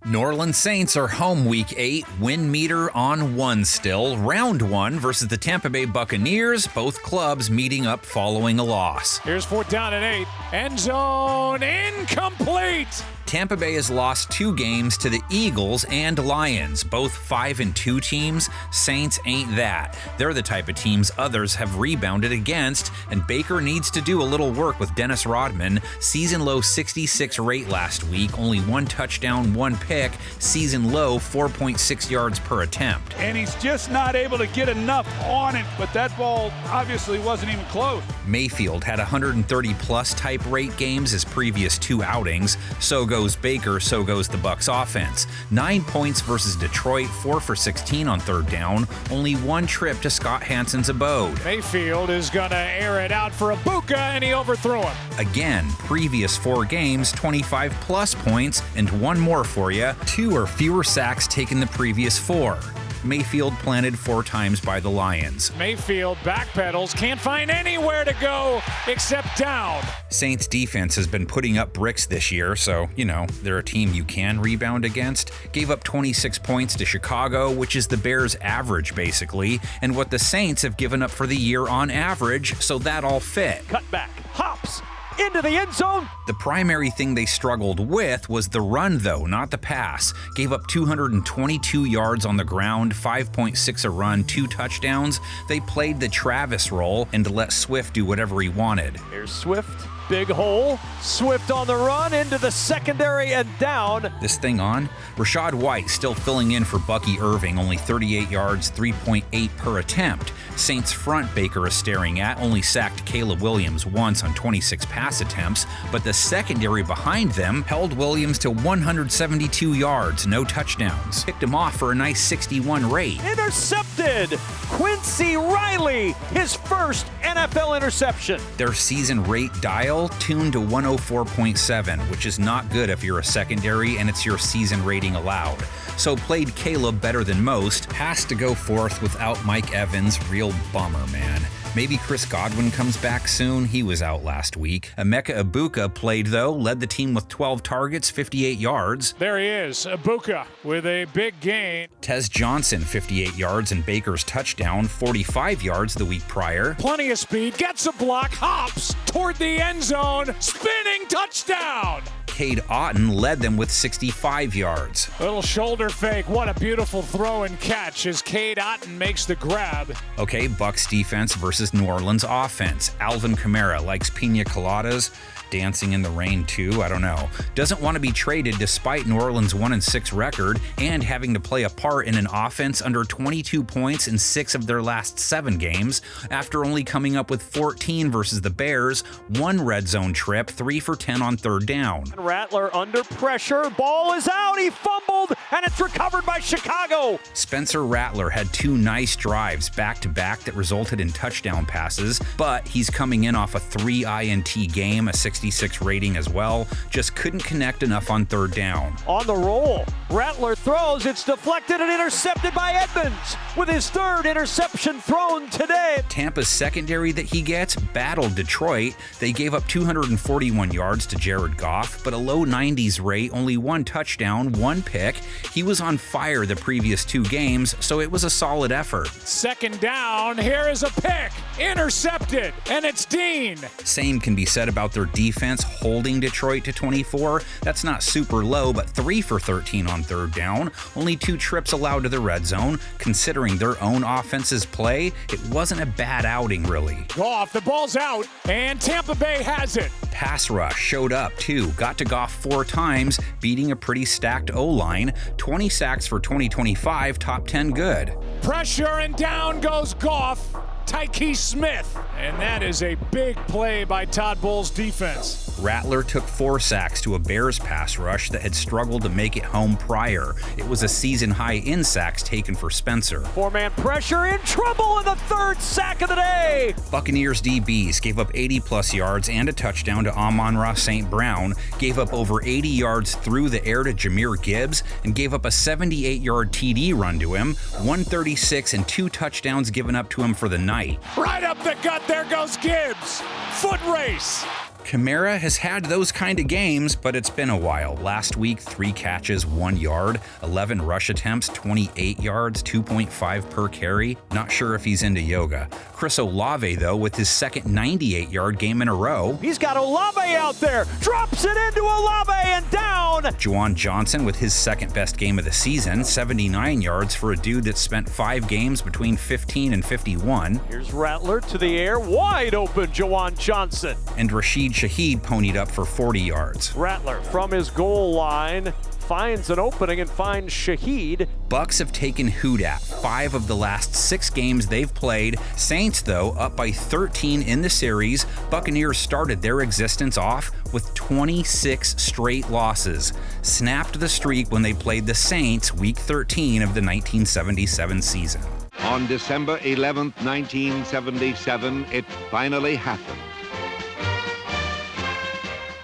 New Orleans Saints are home Week 8, win meter on 1 still. Round 1 versus the Tampa Bay Buccaneers, both clubs meeting up following a loss. Here's 4th down and 8. End zone incomplete. Tampa Bay has lost 2 games to the Eagles and Lions, both 5-2 teams. Saints ain't that. They're the type of teams others have rebounded against, and Baker needs to do a little work with Dennis Rodman. Season low 66 rate last week, only 1 touchdown, 1 pick. Season low 4.6 yards per attempt. And he's just not able to get enough on it, but that ball obviously wasn't even close. Mayfield had 130-plus type rate games his previous 2 outings. So goes Baker, so goes the Bucs offense. 9 points versus Detroit, 4 for 16 on 3rd down. Only 1 trip to Scott Hansen's abode. Mayfield is going to air it out for Ibuka, and he overthrew him. Again, previous 4 games, 25-plus points, and 1 more for you. 2 or fewer sacks taken the previous 4. Mayfield planted 4 times by the Lions. Mayfield backpedals, can't find anywhere to go except down. Saints defense has been putting up bricks this year, so, they're a team you can rebound against. Gave up 26 points to Chicago, which is the Bears' average, basically, and what the Saints have given up for the year on average, so that all fit. Cut back, hops into the end zone. The primary thing they struggled with was the run, though, not the pass. Gave up 222 yards on the ground, 5.6 a run, 2 touchdowns. They played the Travis role and let Swift do whatever he wanted. Here's Swift, big hole. Swift on the run into the secondary and down. This thing on? Rashad White still filling in for Bucky Irving, only 38 yards, 3.8 per attempt. Saints front Baker is staring at, only sacked Caleb Williams once on 26 pass attempts, but the secondary behind them held Williams to 172 yards, no touchdowns. Picked him off for a nice 61 rate. Intercepted! Quincy Riley, his first NFL interception. Their season rate dial tuned to 104.7, which is not good if you're a secondary and it's your season rating allowed. So played Caleb better than most, has to go forth without Mike Evans. Real bummer, man. Maybe Chris Godwin comes back soon. He was out last week. Emeka Ibuka played, though, led the team with 12 targets, 58 yards. There he is, Ibuka, with a big gain. Tez Johnson, 58 yards, and Baker's touchdown, 45 yards the week prior. Plenty of speed, gets a block, hops toward the end zone, spinning touchdown. Cade Otton led them with 65 yards. Little shoulder fake. What a beautiful throw and catch as Cade Otton makes the grab. Okay, Bucs defense versus New Orleans offense. Alvin Kamara likes pina coladas. Dancing in the rain too, I don't know. Doesn't want to be traded despite New Orleans' 1-6 record and having to play a part in an offense under 22 points in 6 of their last 7 games after only coming up with 14 versus the Bears, 1 red zone trip, 3 for 10 on 3rd down. Rattler under pressure, ball is out, he fumbled, and it's recovered by Chicago. Spencer Rattler had 2 nice drives back-to-back that resulted in touchdown passes, but he's coming in off a 3 INT game, a 66 rating as well, just couldn't connect enough on 3rd down. On the roll, Rattler throws, it's deflected and intercepted by Edmonds with his 3rd interception thrown today. Tampa's secondary that he gets battled Detroit. They gave up 241 yards to Jared Goff, but a low 90s rate, only 1 touchdown, 1 pick. He was on fire the previous 2 games, so it was a solid effort. 2nd down, here is a pick, intercepted, and it's Dean. Same can be said about their defense holding Detroit to 24. That's not super low, but 3 for 13 on 3rd down. Only 2 trips allowed to the red zone. Considering their own offense's play, it wasn't a bad outing, really. Goff, the ball's out, and Tampa Bay has it. Pass rush showed up, too. Got to Goff 4 times, beating a pretty stacked O-line. 20 sacks for 2025, top 10 good. Pressure, and down goes Goff. Tyke Smith, and that is a big play by Todd Bowles' defense. Rattler took 4 sacks to a Bears pass rush that had struggled to make it home prior. It was a season high in sacks taken for Spencer. 4-man pressure, in trouble, and the 3rd sack of the day. Buccaneers DBs gave up 80-plus yards and a touchdown to Amon-Ra St. Brown, gave up over 80 yards through the air to Jahmyr Gibbs, and gave up a 78-yard TD run to him, 136 and 2 touchdowns given up to him for the night. Right up the gut, there goes Gibbs. Foot race. Kamara has had those kind of games, but it's been a while. Last week, 3 catches, 1 yard, 11 rush attempts, 28 yards, 2.5 per carry. Not sure if he's into yoga. Chris Olave, though, with his second 98-yard game in a row. He's got Olave out there, drops it into Olave and down. Juwan Johnson with his second best game of the season, 79 yards for a dude that spent 5 games between 15 and 51. Here's Rattler to the air, wide open Juwan Johnson. And Rashid Shaheed ponied up for 40 yards. Rattler from his goal line finds an opening and finds Shaheed. Bucks have taken hoot at 5 of the last 6 games they've played. Saints, though, up by 13 in the series. Buccaneers started their existence off with 26 straight losses. Snapped the streak when they played the Saints Week 13 of the 1977 season. On December 11th, 1977, it finally happened.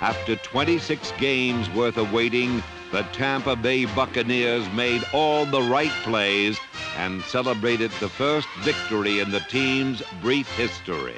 After 26 games worth of waiting, the Tampa Bay Buccaneers made all the right plays and celebrated the first victory in the team's brief history.